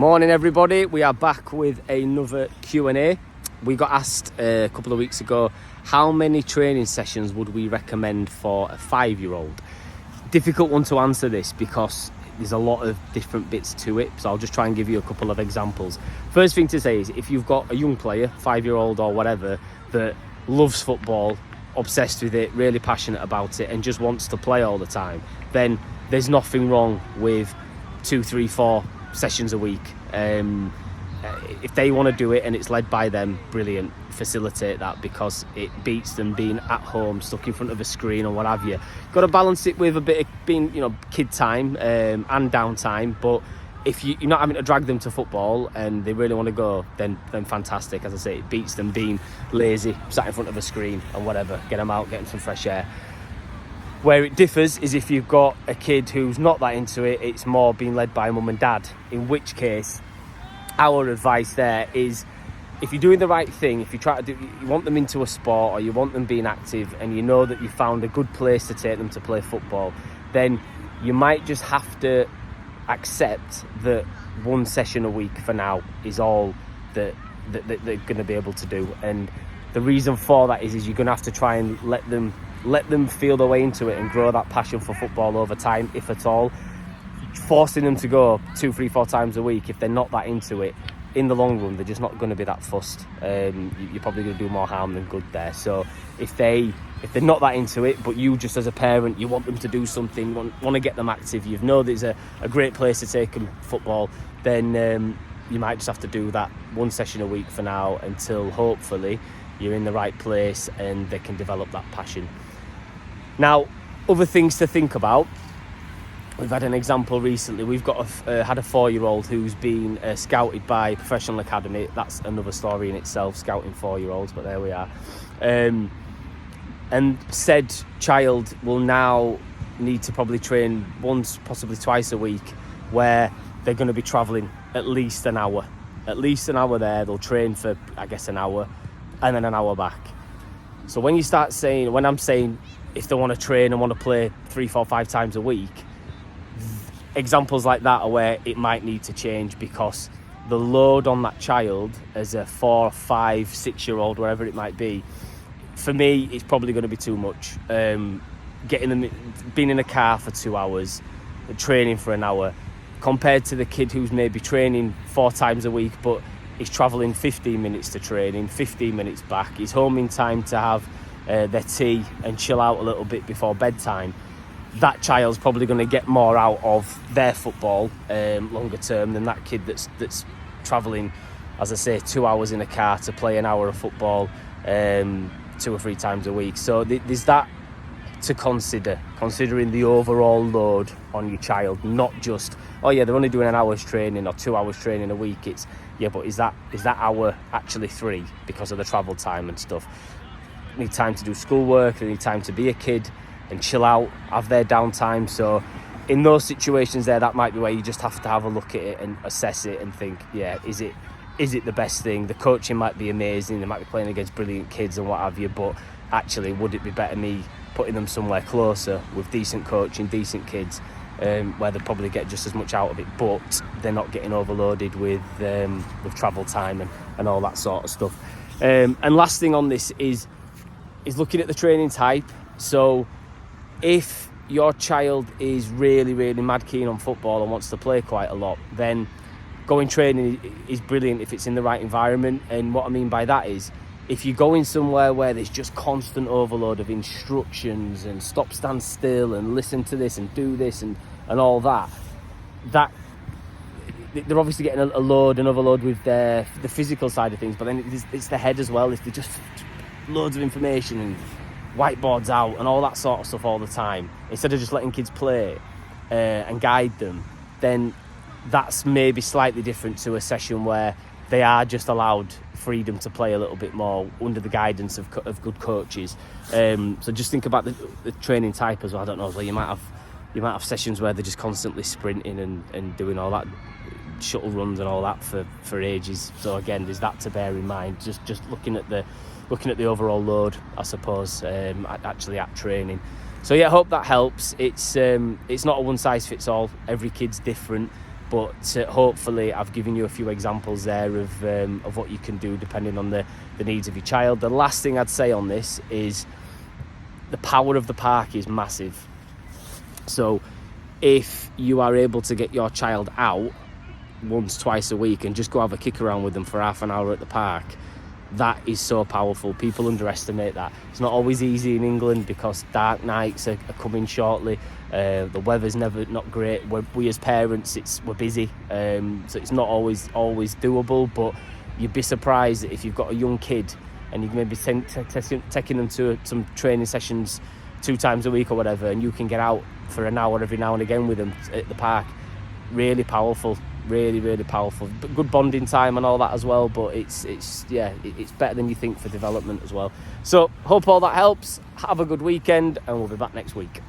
Morning everybody, we are back with another Q&A. We got asked a couple of weeks ago how many training sessions would we recommend for a 5-year-old. Difficult one to answer this because there's a lot of different bits to it, so I'll just try and give you a couple of examples. First thing to say is if you've got a young player, 5-year-old or whatever, that loves football, obsessed with it, really passionate about it and just wants to play all the time, then there's nothing wrong with 2, 3, 4 sessions a week. If they want to do it and it's led by them, brilliant, facilitate that, because it beats them being at home stuck in front of a screen or what have you. Got to balance it with a bit of being, kid time and downtime, but if you're not having to drag them to football and they really want to go, then fantastic. As I say, it beats them being lazy, sat in front of a screen and whatever. Get them out, get them some fresh air. Where it differs is if you've got a kid who's not that into it, it's more being led by mum and dad, in which case our advice there is, if you're doing the right thing, if you you want them into a sport or you want them being active and you know that you found a good place to take them to play football, then you might just have to accept that 1 session a week for now is all that they're going to be able to do. And the reason for that is you're going to have to try and let them feel their way into it and grow that passion for football over time, if at all. Forcing them to go 2, 3, 4 times a week, if they're not that into it, in the long run, they're just not going to be that fussed. You're probably going to do more harm than good there. So if they're not that into it, but you just as a parent, you want them to do something, want to get them active, you know there's a great place to take them football, then you might just have to do that 1 session a week for now until hopefully you're in the right place and they can develop that passion. Now, other things to think about. We've had an example recently. We've got had a 4-year-old who's been scouted by a professional academy. That's another story in itself, scouting 4-year-olds, but there we are. And said child will now need to probably train once, possibly twice a week, where they're going to be travelling at least an hour. At least an hour there. They'll train for, I guess, an hour and then an hour back. So when I'm saying if they want to train and want to play 3, 4, 5 times a week, examples like that are where it might need to change, because the load on that child as a 4, 5, 6-year-old, wherever it might be, for me, it's probably going to be too much. Getting them, being in a car for 2 hours, training for an hour, compared to the kid who's maybe training 4 times a week, but he's travelling 15 minutes to training, 15 minutes back. He's home in time to have their tea and chill out a little bit before bedtime. That child's probably going to get more out of their football longer term than that kid that's travelling, as I say, 2 hours in a car to play an hour of football 2 or 3 times a week. So there's that to considering the overall load on your child, not just, oh yeah, they're only doing an hour's training or 2 hours training a week. It's, yeah, but is that hour actually 3 because of the travel time and stuff? They need time to do schoolwork, they need time to be a kid and chill out, have their downtime. So in those situations there, that might be where you just have to have a look at it and assess it and think, yeah, is it the best thing? The coaching might be amazing, they might be playing against brilliant kids and what have you, but actually, would it be better me putting them somewhere closer with decent coaching, decent kids, where they probably get just as much out of it, but they're not getting overloaded with travel time and all that sort of stuff. And last thing on this is looking at the training type. So if your child is really, really mad keen on football and wants to play quite a lot, then going training is brilliant if it's in the right environment. And what I mean by that is, if you go in somewhere where there's just constant overload of instructions and stop, stand still and listen to this and do this and all that they're obviously getting a load and overload with the physical side of things, but then it's the head as well. If they just loads of information and whiteboards out and all that sort of stuff all the time, instead of just letting kids play and guide them, then that's maybe slightly different to a session where they are just allowed freedom to play a little bit more under the guidance of good coaches. So just think about the training type as well. I don't know, so you might have sessions where they're just constantly sprinting and doing all that shuttle runs and all that for ages. So again, there's that to bear in mind. Just looking at the overall load, I suppose, actually at training. So yeah, I hope that helps. It's not a one size fits all. Every kid's different. But hopefully I've given you a few examples there of what you can do depending on the needs of your child. The last thing I'd say on this is the power of the park is massive. So if you are able to get your child out once, twice a week and just go have a kick around with them for half an hour at the park, that is so powerful. People underestimate that. It's not always easy in England because dark nights are coming shortly. The weather's not great. We as parents, we're busy, so it's not always doable. But you'd be surprised if you've got a young kid and you can maybe taking them to some training sessions 2 times a week or whatever, and you can get out for an hour every now and again with them at the park. Really powerful. Really, really powerful. But good bonding time and all that as well. But it's better than you think for development as well. So hope all that helps. Have a good weekend, and we'll be back next week.